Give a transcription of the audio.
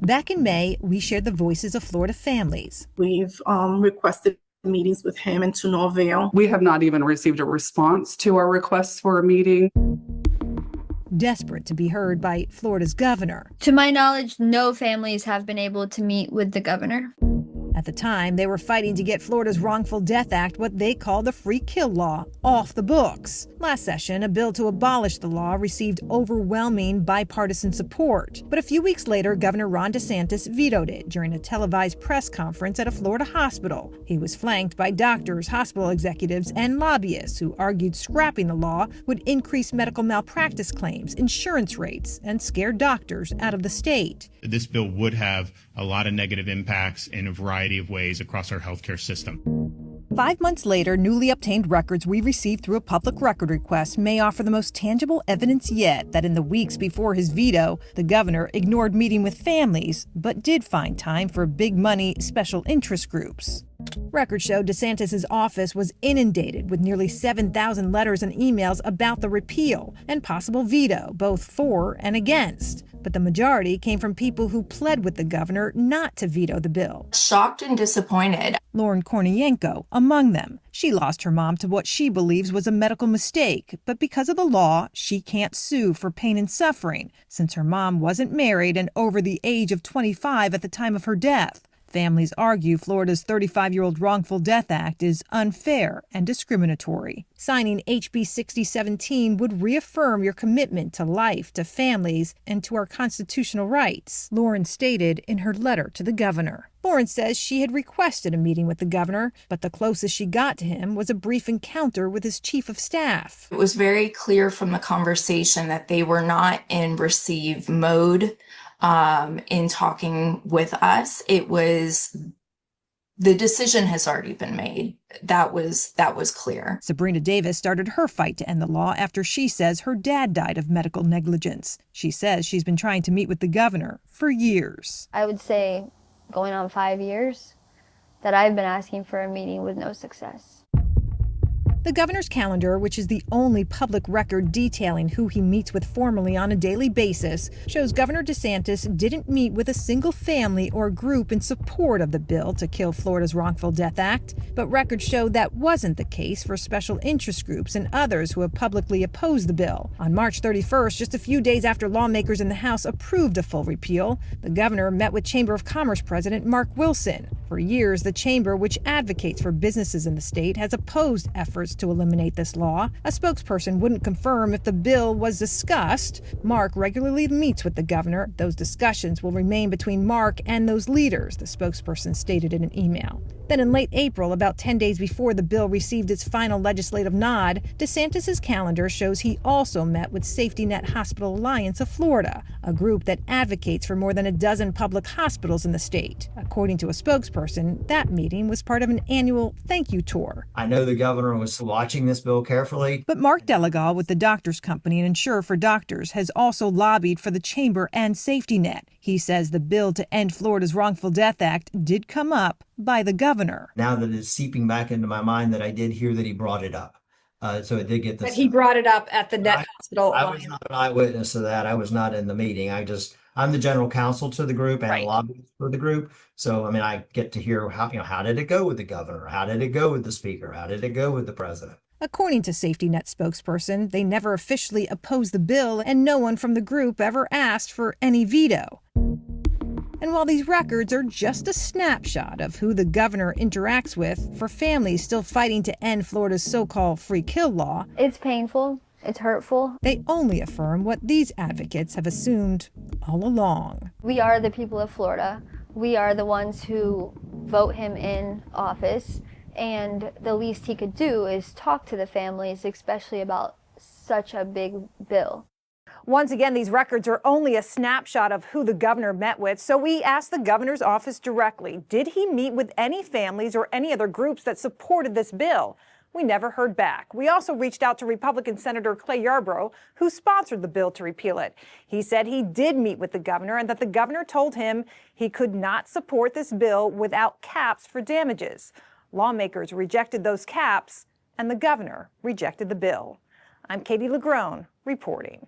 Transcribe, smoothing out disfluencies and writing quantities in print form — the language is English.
Back in May, we shared the voices of Florida families. We've requested meetings with him and to no avail. We have not even received a response to our requests for a meeting. Desperate to be heard by Florida's governor. To my knowledge, no families have been able to meet with the governor. At the time, they were fighting to get Florida's Wrongful Death Act, what they call the free kill law, off the books. Last session, a bill to abolish the law received overwhelming bipartisan support. But a few weeks later, Governor Ron DeSantis vetoed it during a televised press conference at a Florida hospital. He was flanked by doctors, hospital executives, and lobbyists who argued scrapping the law would increase medical malpractice claims, insurance rates, and scare doctors out of the state. This bill would have a lot of negative impacts in a variety of ways across our healthcare system. 5 months later, newly obtained records we received through a public record request may offer the most tangible evidence yet that in the weeks before his veto, the governor ignored meeting with families, but did find time for big money special interest groups. Records show DeSantis' office was inundated with nearly 7,000 letters and emails about the repeal and possible veto, both for and against. But the majority came from people who pled with the governor not to veto the bill. Shocked and disappointed. Lauren Kornienko among them. She lost her mom to what she believes was a medical mistake, but because of the law, she can't sue for pain and suffering, since her mom wasn't married and over the age of 25 at the time of her death. Families argue Florida's 35-year-old Wrongful Death Act is unfair and discriminatory. Signing HB 6017 would reaffirm your commitment to life, to families, and to our constitutional rights, Lauren stated in her letter to the governor. Lauren says she had requested a meeting with the governor, but the closest she got to him was a brief encounter with his chief of staff. It was very clear from the conversation that they were not in receive mode in talking with us. It was, the decision has already been made. That was clear. Sabrina Davis started her fight to end the law after she says her dad died of medical negligence. She says she's been trying to meet with the governor for years. I would say going on 5 years that I've been asking for a meeting with no success. The governor's calendar, which is the only public record detailing who he meets with formally on a daily basis, shows Governor DeSantis didn't meet with a single family or group in support of the bill to kill Florida's Wrongful Death Act. But records show that wasn't the case for special interest groups and others who have publicly opposed the bill. On March 31st, just a few days after lawmakers in the House approved a full repeal, the governor met with Chamber of Commerce President Mark Wilson. For years, the chamber, which advocates for businesses in the state, has opposed efforts to eliminate this law. A spokesperson wouldn't confirm if the bill was discussed. Mark regularly meets with the governor. Those discussions will remain between Mark and those leaders, the spokesperson stated in an email. Then in late April, about 10 days before the bill received its final legislative nod, DeSantis' calendar shows he also met with Safety Net Hospital Alliance of Florida, a group that advocates for more than a dozen public hospitals in the state. According to a spokesperson, that meeting was part of an annual thank you tour. I know the governor was watching this bill carefully. But Mark Delegal with the Doctors Company and Insure for Doctors has also lobbied for the chamber and Safety Net. He says the bill to end Florida's Wrongful Death Act did come up by the governor. Now that it's seeping back into my mind that I did hear that he brought it up. So it did get this. But he brought it up at the Net Hospital. I was not an eyewitness to that. I was not in the meeting. I'm the general counsel to the group and Right. lobbyist for the group. So, I mean, I get to hear how did it go with the governor? How did it go with the speaker? How did it go with the president? According to Safety Net spokesperson, they never officially opposed the bill and no one from the group ever asked for any veto. And while these records are just a snapshot of who the governor interacts with, for families still fighting to end Florida's so-called free kill law, It's painful. It's hurtful. they only affirm what these advocates have assumed all along. We are the people of Florida. We are the ones who vote him in office. And the least he could do is talk to the families, especially about such a big bill. Once again, these records are only a snapshot of who the governor met with, so we asked the governor's office directly, did he meet with any families or any other groups that supported this bill? We never heard back. We also reached out to Republican Senator Clay Yarborough, who sponsored the bill to repeal it. He said he did meet with the governor and that the governor told him he could not support this bill without caps for damages. Lawmakers rejected those caps, and the governor rejected the bill. I'm Katie LaGrone reporting.